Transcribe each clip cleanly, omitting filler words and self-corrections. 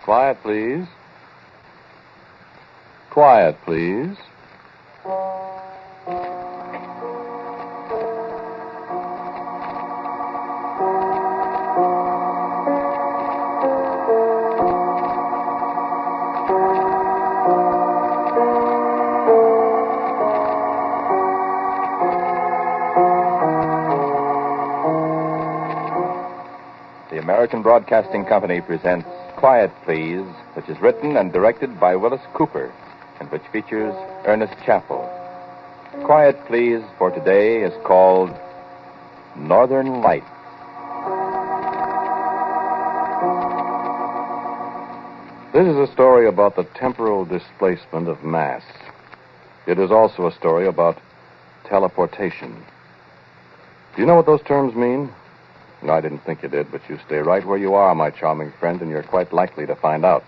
Quiet, please. Quiet, please. The American Broadcasting Company presents Quiet, Please, which is written and directed by Wyllis Cooper, and which features Ernest Chappell. Quiet, Please, for today is called Northern Lights. This is a story about the temporal displacement of mass. It is also a story about teleportation. Do you know what those terms mean? I didn't think you did, but you stay right where you are, my charming friend, and you're quite likely to find out.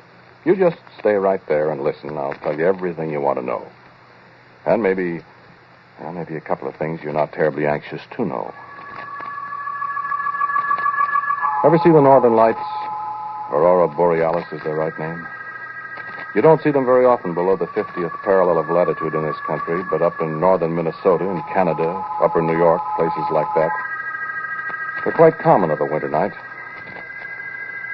You just stay right there and listen. I'll tell you everything you want to know. And maybe a couple of things you're not terribly anxious to know. Ever see the Northern Lights? Aurora Borealis is their right name. You don't see them very often below the 50th parallel of latitude in this country, but up in northern Minnesota, in Canada, upper New York, places like that, they're quite common of a winter night.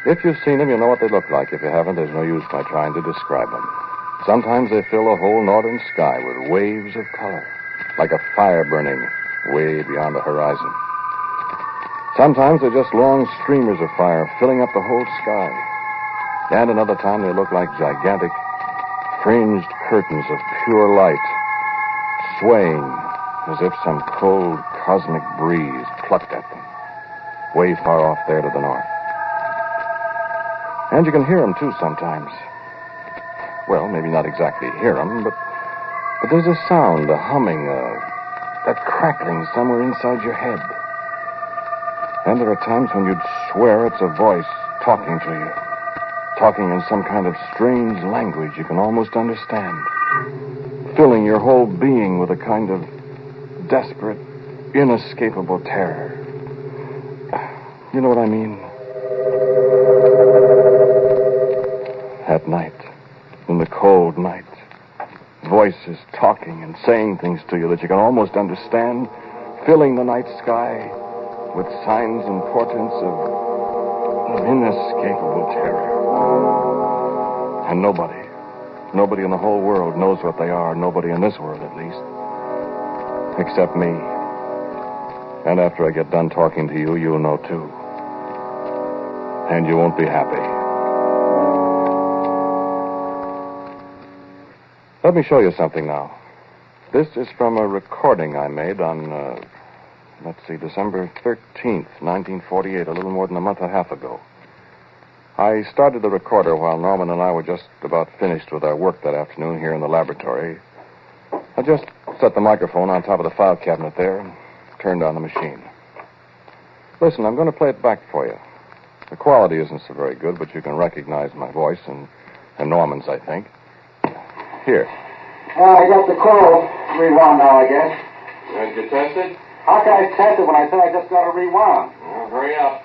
If you've seen them, you'll know what they look like. If you haven't, there's no use my trying to describe them. Sometimes they fill the whole northern sky with waves of color, like a fire burning way beyond the horizon. Sometimes they're just long streamers of fire filling up the whole sky. And another time they look like gigantic, fringed curtains of pure light, swaying as if some cold cosmic breeze plucked at them, way far off there to the north. And you can hear them, too, sometimes. Well, maybe not exactly hear them, but there's a sound, a humming, a crackling somewhere inside your head. And there are times when you'd swear it's a voice talking to you, talking in some kind of strange language you can almost understand, filling your whole being with a kind of desperate, inescapable terror. You know what I mean? At night, in the cold night, voices talking and saying things to you that you can almost understand, filling the night sky with signs and portents of inescapable terror. And nobody in the whole world knows what they are, nobody in this world at least, except me. And after I get done talking to you, you'll know too. And you won't be happy. Let me show you something now. This is from a recording I made on, December 13th, 1948, a little more than a month and a half ago. I started the recorder while Norman and I were just about finished with our work that afternoon here in the laboratory. I just set the microphone on top of the file cabinet there and turned on the machine. Listen, I'm going to play it back for you. The quality isn't so very good, but you can recognize my voice and Norman's, I think. Here. I got the call. Rewound now, I guess. Did you test it? How can I test it when I said I just got it rewound? Well, hurry up.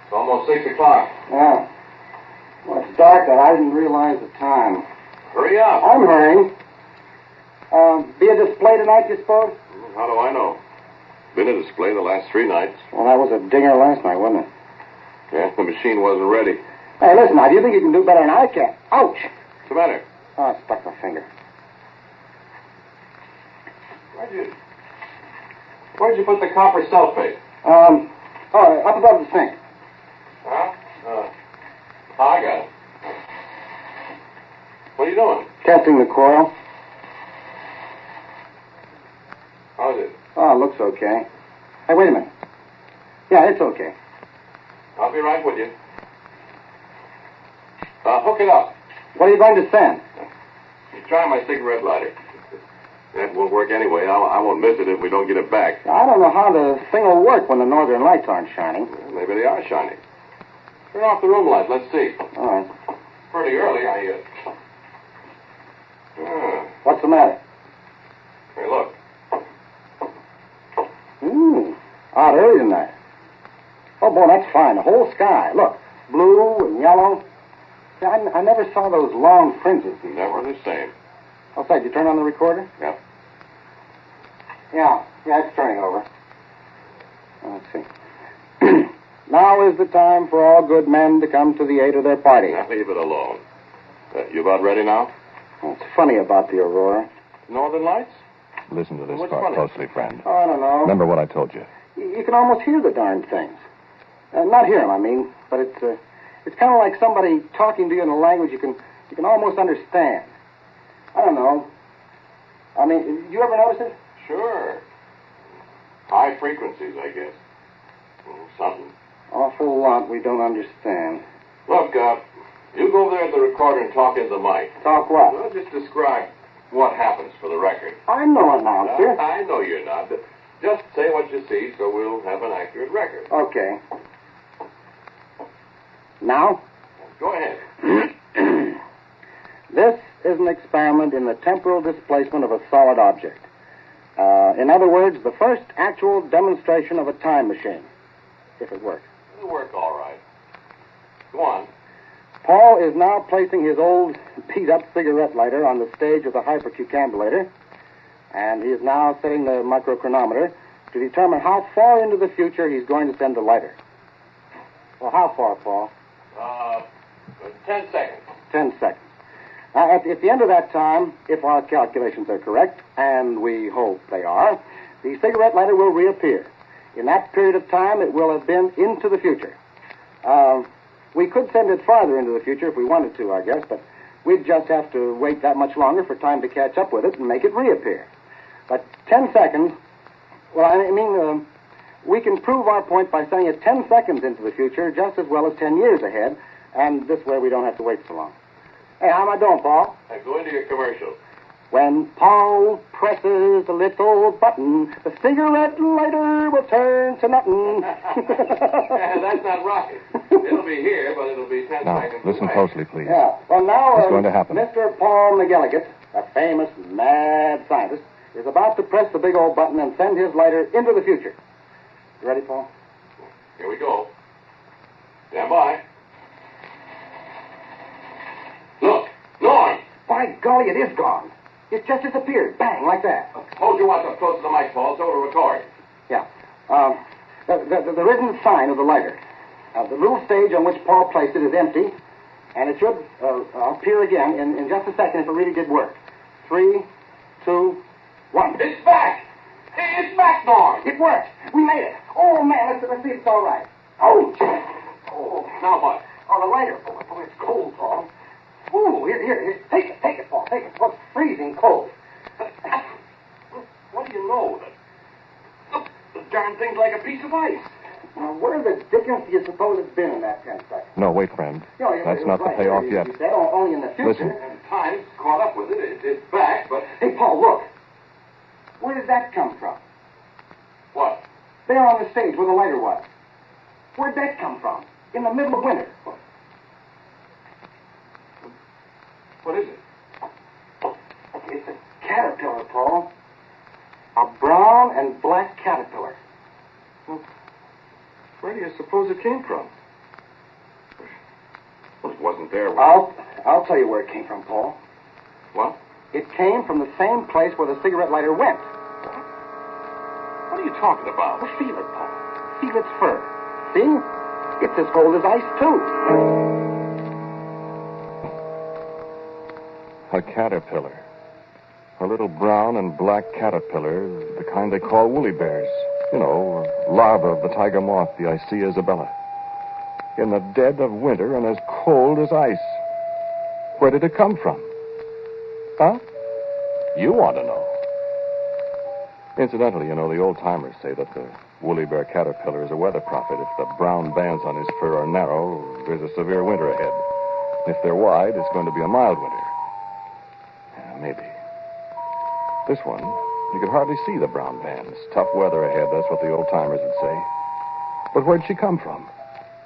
It's almost 6 o'clock. Yeah. Well, it's dark, and I didn't realize the time. Hurry up. I'm hurrying. Be a display tonight, you suppose? How do I know? Been a display the last 3 nights. Well, that was a dinger last night, wasn't it? Yeah, the machine wasn't ready. Hey, listen, now, do you think you can do better than I can? Ouch! What's the matter? Oh, I stuck my finger. Where'd you put the copper sulfate? Up above the sink. Huh? I got it. What are you doing? Testing the coil. How's it? Oh, it looks okay. Hey, wait a minute. Yeah, it's okay. I'll be right with you. Hook it up. What are you going to send? You try my cigarette lighter. That won't work anyway. I won't miss it if we don't get it back. I don't know how the thing will work when the northern lights aren't shining. Well, maybe they are shining. Turn off the room light. Let's see. All right. Pretty early. What's the matter? Hey, look. Out early tonight. Oh, boy, that's fine. The whole sky. Look, blue and yellow. Yeah, I never saw those long fringes. Never the same. Outside, you turn on the recorder? Yeah. Yeah, it's turning over. Let's see. Now is the time for all good men to come to the aid of their party. Now leave it alone. You about ready now? What's funny about the Aurora? Northern Lights? Listen to this part closely, friend. Oh, I don't know. Remember what I told you. You can almost hear the darn things. Not hear them, I mean, but it's kind of like somebody talking to you in a language you can almost understand. I don't know. I mean, you ever notice it? Sure. High frequencies, I guess. Something. Awful lot we don't understand. Look, you go over there at the recorder and talk into the mic. Talk what? Well, just describe what happens for the record. I'm no announcer. I know you're not. But just say what you see so we'll have an accurate record. Okay. Now? Go ahead. This is an experiment in the temporal displacement of a solid object. In other words, the first actual demonstration of a time machine, if it works. It'll work all right. Go on. Paul is now placing his old beat-up cigarette lighter on the stage of the hypercucambulator, and he is now setting the microchronometer to determine how far into the future he's going to send the lighter. Well, how far, Paul? 10 seconds. 10 seconds. At the end of that time, if our calculations are correct, and we hope they are, the cigarette lighter will reappear. In that period of time, it will have been into the future. We could send it farther into the future if we wanted to, I guess, but we'd just have to wait that much longer for time to catch up with it and make it reappear. But 10 seconds, we can prove our point by sending it 10 seconds into the future just as well as 10 years ahead, and this way we don't have to wait so long. Hey, how am I doing, Paul? Go into your commercial. When Paul presses the little button, the cigarette lighter will turn to nothing. That's not right. It'll be here, but it'll be 10 seconds. Listen away. closely, please. Yeah. Well, now, What's going to happen? Mr. Paul McGilligan, a famous mad scientist, is about to press the big old button and send his lighter into the future. You ready, Paul? Here we go. Stand by. Look, Norm. By golly, it is gone. It just disappeared. Bang, like that. Hold your watch up close to the mic, Paul, so it'll record. Yeah. There isn't a sign of the lighter. The little stage on which Paul placed it is empty, and it should appear again in just a second if it really did work. 3, 2, 1. It's back! It's back, Norm! It worked. We made it. Oh, man, let's see if it's all right. Oh, gee. Oh, now what? Oh, the lighter. Oh, it's cold, Paul. Ooh, here. Take it, Paul. Take it. Oh, it's freezing cold. What do you know? The darn thing's like a piece of ice. Now, where the dickens do you suppose it's been in that 10 seconds? No, wait, friend. That's not the right. payoff You yet. said only in the future. Listen. And time's caught up with it. It's back, but... Hey, Paul, look. Where did that come from? What? There on the stage where the lighter was. Where'd that come from? In the middle of winter. What is it? It's a caterpillar, Paul. A brown and black caterpillar. Well, where do you suppose it came from? Well, it wasn't there. I'll tell you where it came from, Paul. What? It came from the same place where the cigarette lighter went. What are you talking about? Well, feel it, Paul. Feel its fur. See? It's as cold as ice, too. A caterpillar. A little brown and black caterpillar, the kind they call woolly bears. You know, larva of the tiger moth, the Icea Isabella. In the dead of winter and as cold as ice. Where did it come from? Huh? You want to know. Incidentally, you know, the old-timers say that the woolly bear caterpillar is a weather prophet. If the brown bands on his fur are narrow, there's a severe winter ahead. If they're wide, it's going to be a mild winter. Yeah, maybe. This one, you could hardly see the brown bands. Tough weather ahead, that's what the old-timers would say. But where'd she come from?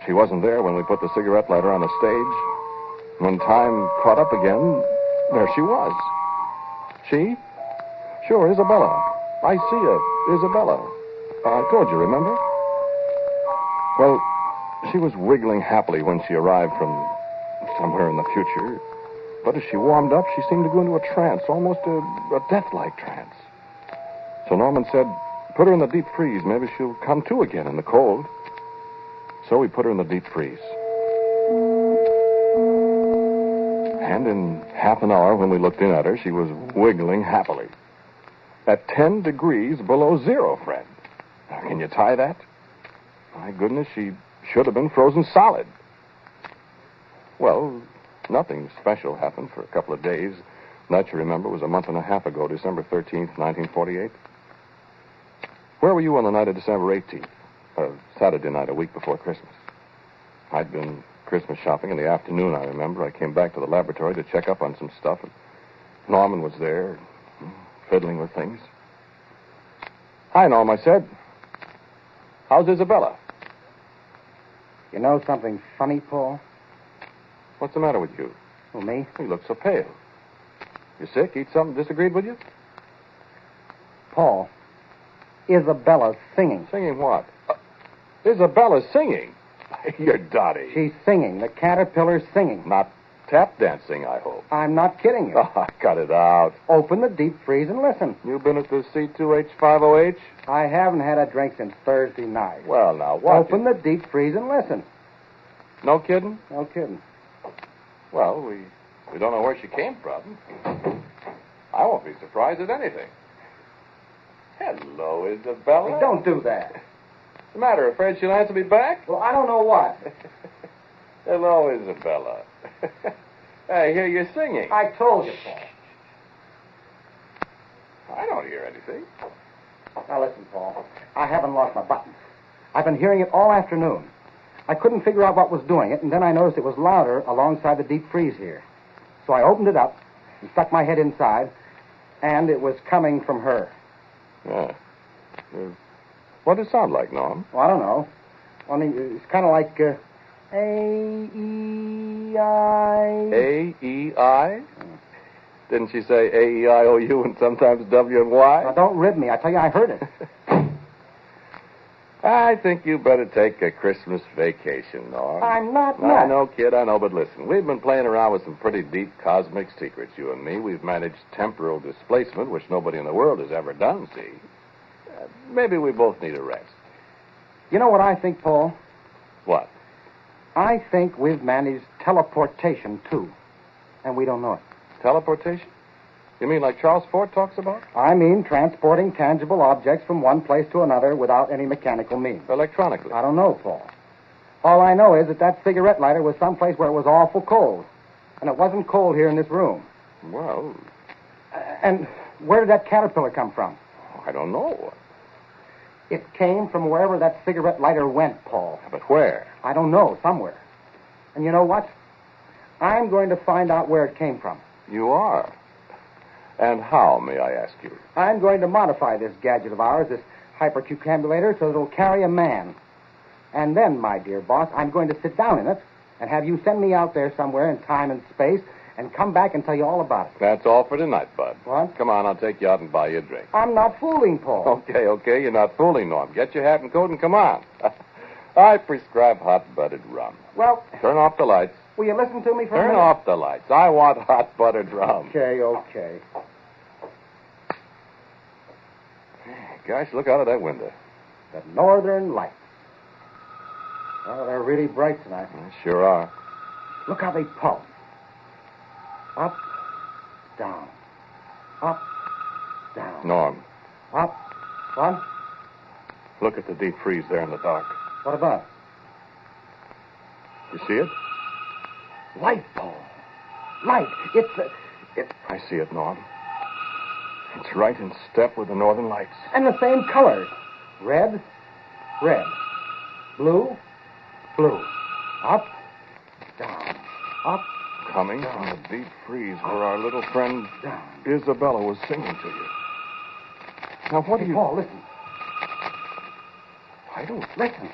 She wasn't there when we put the cigarette lighter on the stage. When time caught up again, there she was. She? Sure, Isabella. Icea Isabella. I told you, remember? Well, she was wiggling happily when she arrived from somewhere in the future. But as she warmed up, she seemed to go into a trance, almost a death-like trance. So Norman said, put her in the deep freeze. Maybe she'll come to again in the cold. So we put her in the deep freeze. And in half an hour, when we looked in at her, she was wiggling happily. At 10 degrees below zero, friend. Now, can you tie that? My goodness, she should have been frozen solid. Well, nothing special happened for a couple of days. That, you remember, was a month and a half ago, December 13th, 1948. Where were you on the night of December 18th? Saturday night, a week before Christmas. I'd been Christmas shopping in the afternoon, I remember. I came back to the laboratory to check up on some stuff, and Norman was there, fiddling with things. Hi, Norm, I said. How's Isabella? You know something funny, Paul? What's the matter with you? Who, me? You look so pale. You sick? Eat something disagreed with you? Paul, Isabella's singing. Singing what? Isabella's singing? You're dotty. She's singing. The caterpillar's singing. Not tap dancing, I hope. I'm not kidding you. Oh, cut it out. Open the deep freeze and listen. You've been at the C2H50H? I haven't had a drink since Thursday night. Well, now, what? Open the deep freeze and listen. No kidding? No kidding. Well, we don't know where she came from. I won't be surprised at anything. Hello, Isabella. Hey, don't do that. What's the matter? Afraid she'll answer me back? Well, I don't know what. Hello, Isabella. I hear you singing. I told you, Paul. I don't hear anything. Now, listen, Paul. I haven't lost my buttons. I've been hearing it all afternoon. I couldn't figure out what was doing it, and then I noticed it was louder alongside the deep freeze here. So I opened it up and stuck my head inside, and it was coming from her. Yeah. What does it sound like, Norm? Well, I don't know. Only it's kind of like A-E-I. A-E-I? Didn't she say A-E-I-O-U and sometimes W and Y? Now, don't rib me. I tell you, I heard it. I think you better take a Christmas vacation, Norm. I'm not I nuts. know, kid, I know, but listen, we've been playing around with some pretty deep cosmic secrets, you and me. We've managed temporal displacement, which nobody in the world has ever done, see? Maybe we both need a rest. You know what I think, Paul? What? I think we've managed teleportation, too. And we don't know it. Teleportation? You mean like Charles Ford talks about? I mean transporting tangible objects from one place to another without any mechanical means. Electronically? I don't know, Paul. All I know is that cigarette lighter was someplace where it was awful cold. And it wasn't cold here in this room. Well... And where did that caterpillar come from? I don't know. It came from wherever that cigarette lighter went, Paul. But where? I don't know, somewhere. And you know what? I'm going to find out where it came from. You are? And how, may I ask you? I'm going to modify this gadget of ours, this hypercucambulator, so that it'll carry a man. And then, my dear boss, I'm going to sit down in it and have you send me out there somewhere in time and space and come back and tell you all about it. That's all for tonight, Bud. What? Come on, I'll take you out and buy you a drink. I'm not fooling, Paul. Okay, you're not fooling, Norm. Get your hat and coat and come on. I prescribe hot-buttered rum. Well... Turn off the lights. Will you listen to me for a minute? Turn off the lights. I want hot-buttered rum. Okay. Gosh, look out of that window. The northern lights. Oh, they're really bright tonight. They sure are. Look how they pulse. Up, down. Up, down. Norm, Up. What? look at the deep freeze there in the dark. What about? You see it? Light, Paul. Light. It's... I see it, Norm. It's right in step with the northern lights. And the same colors. Red, red. Blue, blue. Up, down. Up, Coming from the deep freeze where our little friend down. Isabella was singing to you. Now, what do Hey, you... Paul, listen. I don't... Listen.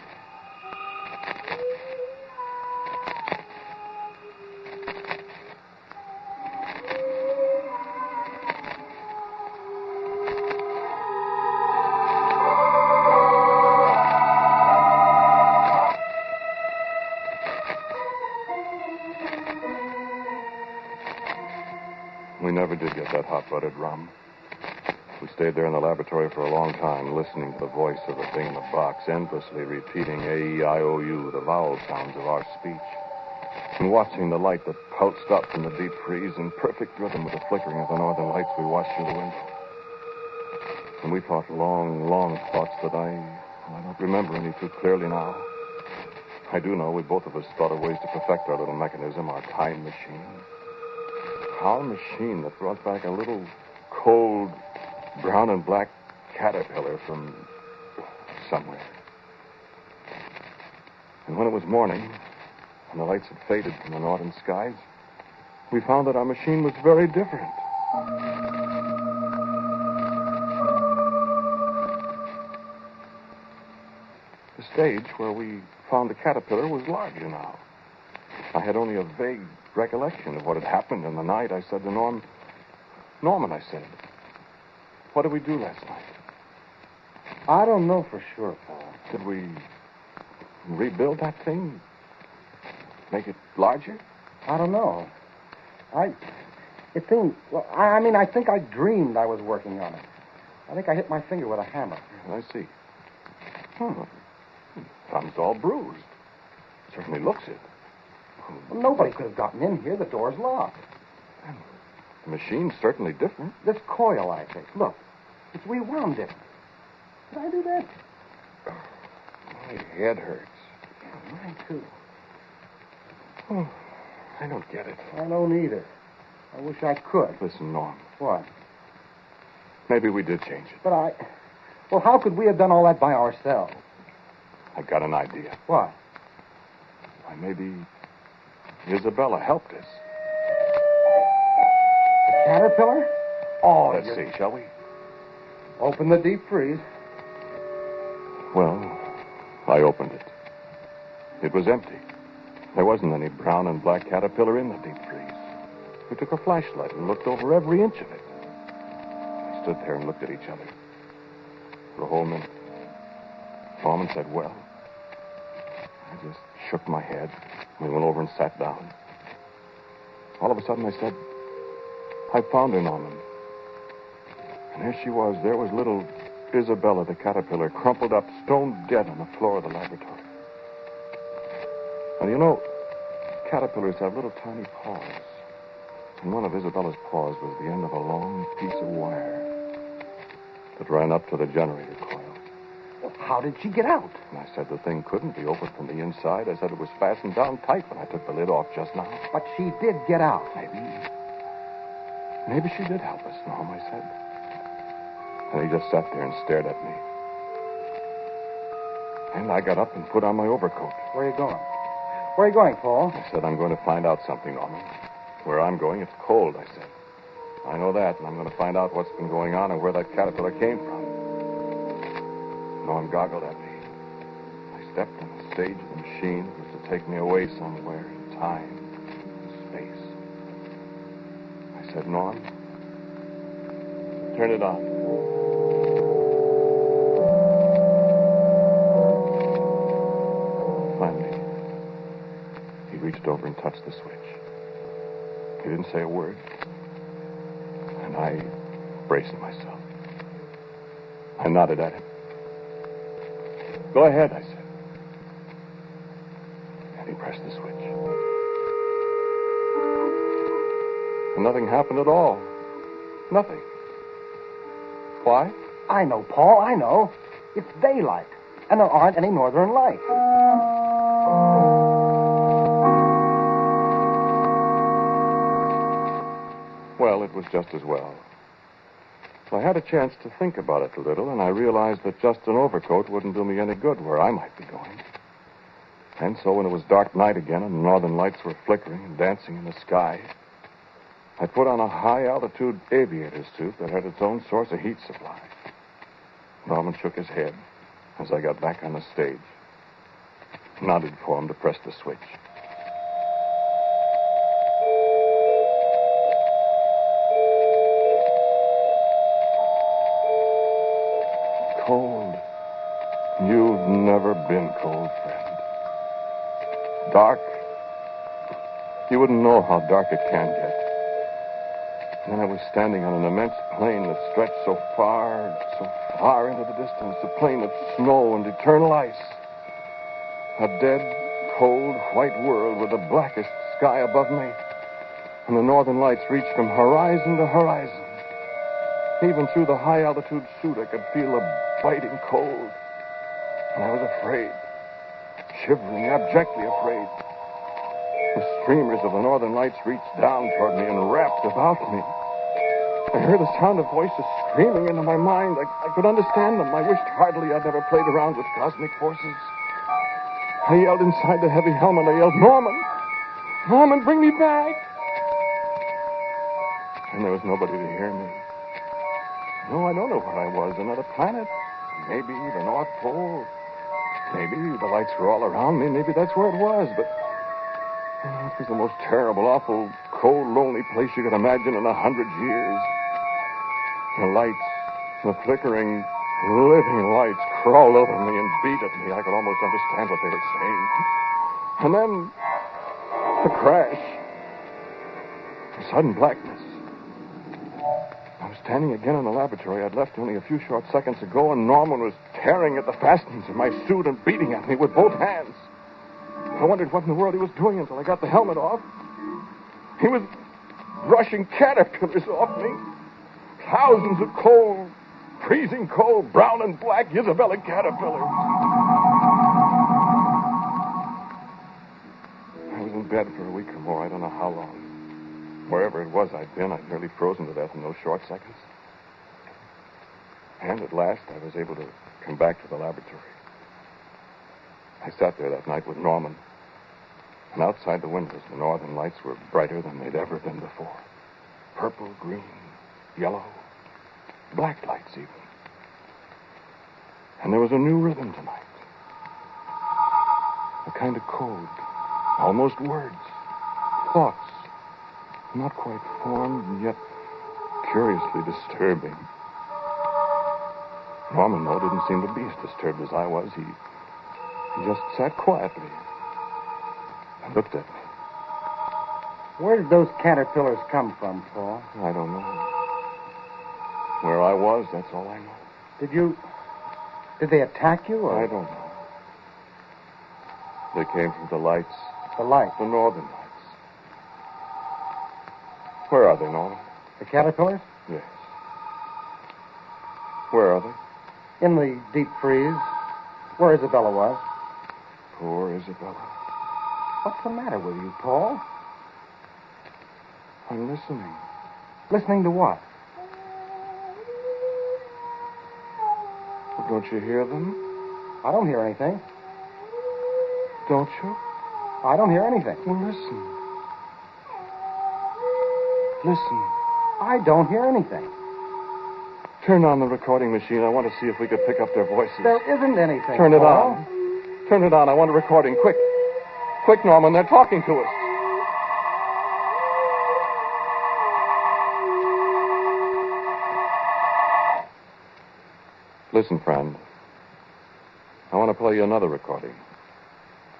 We never did get that hot-blooded rum. We stayed there in the laboratory for a long time, listening to the voice of the thing in the box, endlessly repeating A-E-I-O-U, the vowel sounds of our speech, and watching the light that pulsed up from the deep freeze in perfect rhythm with the flickering of the northern lights we watched through the window. And we thought long, long thoughts that I don't remember any too clearly now. I do know we both of us thought of ways to perfect our little mechanism, our time machine. Our machine that brought back a little cold brown and black caterpillar from somewhere. And when it was morning, and the lights had faded from the northern skies, we found that our machine was very different. The stage where we found the caterpillar was larger now. I had only a vague recollection of what had happened in the night. I said to Norman, I said, what did we do last night? I don't know for sure, Paul. Did we rebuild that thing? Make it larger? I don't know. I think I dreamed I was working on it. I think I hit my finger with a hammer. I see. Thumb's all bruised. Certainly looks it. Well, nobody could have gotten in here. The door's locked. The machine's certainly different. This coil I fixed, look, it's rewound different. Did I do that? My head hurts. Yeah, mine too. I don't get it. I don't either. I wish I could. Listen, Norm. What? Maybe we did change it. Well, how could we have done all that by ourselves? I got an idea. What? Why, maybe Isabella helped us. The caterpillar? Oh, let's see, shall we? Open the deep freeze. Well, I opened it. It was empty. There wasn't any brown and black caterpillar in the deep freeze. We took a flashlight and looked over every inch of it. We stood there and looked at each other for a whole minute. Norman said, well. I just shook my head. We went over and sat down. All of a sudden I said, I found her, Norman. And there she was. There was little Isabella, the caterpillar, crumpled up, stone dead on the floor of the laboratory. And you know, caterpillars have little tiny paws. And one of Isabella's paws was the end of a long piece of wire that ran up to the generator coil. Well, how did she get out? And I said the thing couldn't be opened from the inside. I said it was fastened down tight when I took the lid off just now. But she did get out. Maybe she did help us, Norm, I said. And he just sat there and stared at me. And I got up and put on my overcoat. Where are you going? Where are you going, Paul? I said, I'm going to find out something, Norman. Where I'm going, it's cold, I said. I know that, and I'm going to find out what's been going on and where that caterpillar came from. Norm goggled at me. I stepped on the stage of the machine that was to take me away somewhere in time and space. I said, Norm, turn it on. Finally, he reached over and touched the switch. He didn't say a word. And I braced myself. I nodded at him. Go ahead, I said. And he pressed the switch. And nothing happened at all. Nothing. Why? I know, Paul, I know. It's daylight, and there aren't any northern lights. Well, it was just as well. I had a chance to think about it a little, and I realized that just an overcoat wouldn't do me any good where I might be going. And so when it was dark night again and the northern lights were flickering and dancing in the sky, I put on a high-altitude aviator suit that had its own source of heat supply. Norman shook his head as I got back on the stage, nodded for him to press the switch. Cold. You've never been cold, friend. Dark. You wouldn't know how dark it can get. And I was standing on an immense plain that stretched so far into the distance, a plain of snow and eternal ice. A dead, cold, white world with the blackest sky above me. And the northern lights reached from horizon to horizon. Even through the high-altitude suit, I could feel a biting cold. And I was afraid, shivering, abjectly afraid. The streamers of the northern lights reached down toward me and wrapped about me. I heard the sound of voices screaming into my mind. I could understand them. I wished heartily I'd never played around with cosmic forces. I yelled inside the heavy helmet. I yelled, Norman! Norman, bring me back! And there was nobody to hear me. No, I don't know where I was. Another planet. Maybe the North Pole. Maybe the lights were all around me. Maybe that's where it was. But it was the most terrible, awful, cold, lonely place you could imagine in 100 years. The lights, the flickering, living lights crawled over me and beat at me. I could almost understand what they were saying. And then the crash. The sudden blackness. I was standing again in the laboratory I'd left only a few short seconds ago, and Norman was tearing at the fastenings of my suit and beating at me with both hands. I wondered what in the world he was doing until I got the helmet off. He was brushing caterpillars off me. Thousands of cold, freezing cold, brown and black Isabella caterpillars. I was in bed for a week or more, I don't know how long. Wherever it was I'd been, I'd nearly frozen to death in those short seconds. And at last I was able to come back to the laboratory. I sat there that night with Norman. And outside the windows, the northern lights were brighter than they'd ever been before. Purple, green, yellow, black lights even. And there was a new rhythm tonight. A kind of code, almost words, thoughts, not quite formed and yet curiously disturbing. Norman, though, didn't seem to be as disturbed as I was. He just sat quietly and looked at me. Where did those caterpillars come from, Paul? I don't know. Where I was, that's all I know. Did they attack you, or? I don't know. They came from the lights. The lights? The northern lights. Where are they, Norman? The caterpillars? Yes. Where are they? In the deep freeze, where Isabella was. Poor Isabella. What's the matter with you, Paul? I'm listening. Listening to what? Well, don't you hear them? I don't hear anything. Don't you? I don't hear anything. Well, listen. Listen. I don't hear anything. Turn on the recording machine. I want to see if we could pick up their voices. There isn't anything, Turn it Paul. on. Turn it on. I want a recording. Quick. Quick, Norman. They're talking to us. Listen, friend. I want to play you another recording.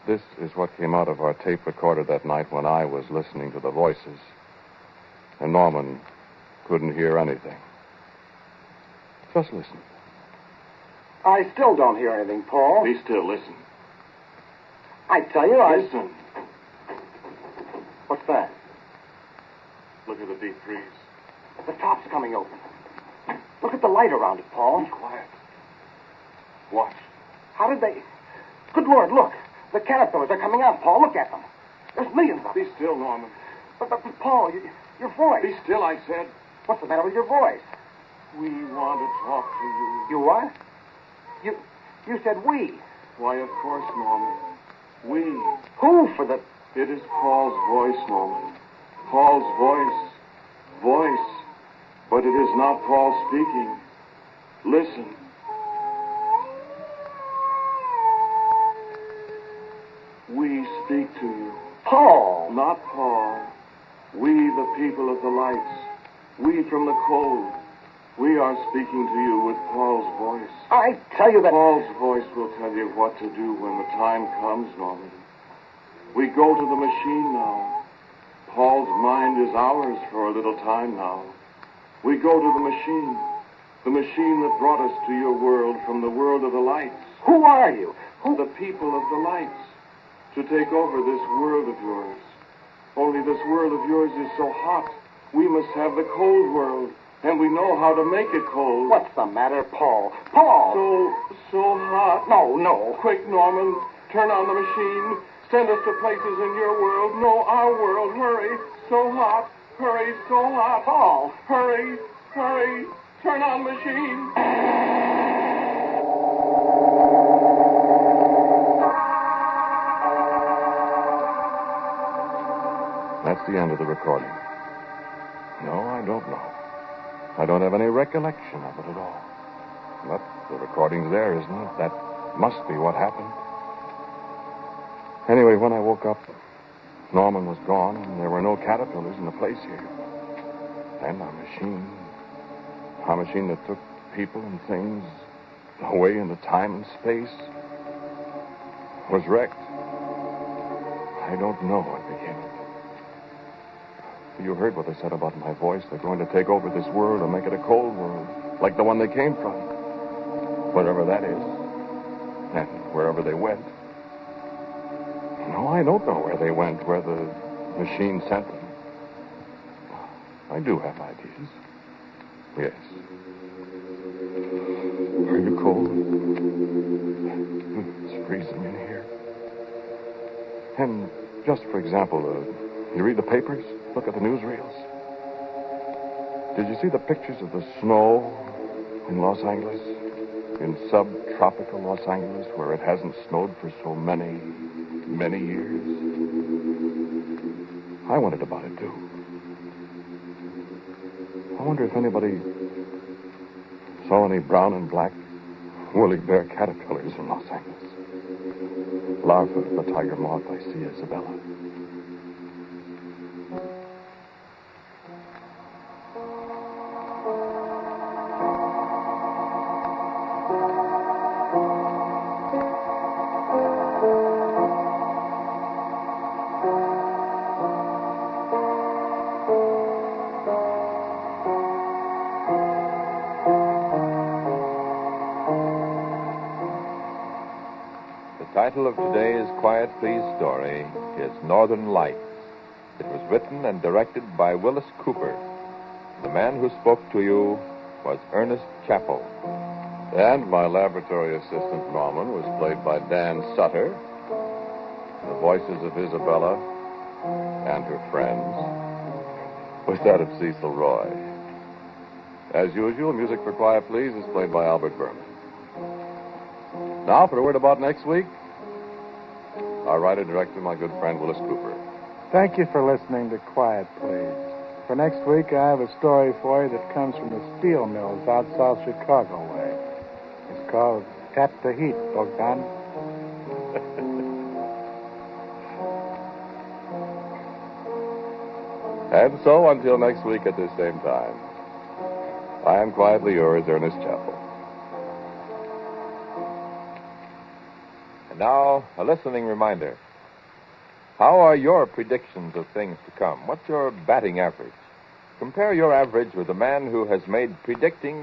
This is what came out of our tape recorder that night when I was listening to the voices. And Norman couldn't hear anything. Just listen. I still don't hear anything, Paul. Be still. Listen. I tell you, Listen. What's that? Look at the deep freeze. The top's coming open. Look at the light around it, Paul. Be quiet. Watch. How did they... Good Lord, look. The caterpillars are coming out, Paul. Look at them. There's millions of them. Be still, Norman. But Paul, your voice. Be still, I said. What's the matter with your voice? We want to talk to you. You what? You said we. Why, of course, Norman. We. Who for the... It is Paul's voice, Norman. Paul's voice. Voice. But it is not Paul speaking. Listen. We speak to you. Paul. Not Paul. We, the people of the lights. We from the cold. We are speaking to you with Paul's voice. I tell you that... Paul's voice will tell you what to do when the time comes, Norman. We go to the machine now. Paul's mind is ours for a little time now. We go to the machine that brought us to your world from the world of the lights. Who are you? The people of the lights, to take over this world of yours. Only this world of yours is so hot. We must have the cold world, and we know how to make it cold. What's the matter, Paul? Paul! So hot. No. Quick, Norman, turn on the machine. Send us to places in your world. No, our world. Hurry. So hot. Hurry, so hot. Paul! Hurry. Turn on the machine. That's the end of the recording. No, I don't know. I don't have any recollection of it at all. But the recording's there, isn't it? That must be what happened. Anyway, when I woke up, Norman was gone, and there were no caterpillars in the place here. And our machine that took people and things away into time and space, was wrecked. I don't know what became of it. You heard what they said about my voice. They're going to take over this world and make it a cold world, like the one they came from. Whatever that is, and wherever they went. No, I don't know where they went, where the machine sent them. I do have ideas. Yes. Are you cold? It's freezing in here. And just for example, you read the papers? Look at the newsreels. Did you see the pictures of the snow in Los Angeles? In subtropical Los Angeles, where it hasn't snowed for so many years? I wondered about it, too. I wonder if anybody saw any brown and black woolly bear caterpillars in Los Angeles. Larvae of the tiger moth I see, Isabella. The title of today's Quiet Please story is Northern Lights. It was written and directed by Wyllis Cooper. The man who spoke to you was Ernest Chappell. And my laboratory assistant, Norman, was played by Dan Sutter. The voices of Isabella and her friends was that of Cecil Roy. As usual, music for Quiet Please is played by Albert Berman. Now, for a word about next week, our writer-director, my good friend Wyllis Cooper. Thank you for listening to Quiet Please. For next week, I have a story for you that comes from the steel mills out South Chicago way. It's called Tap the Heat, Bogdan. And so, until next week at this same time, I am quietly yours, Ernest Chappell. And now, a listening reminder. How are your predictions of things to come? What's your batting average? Compare your average with a man who has made predicting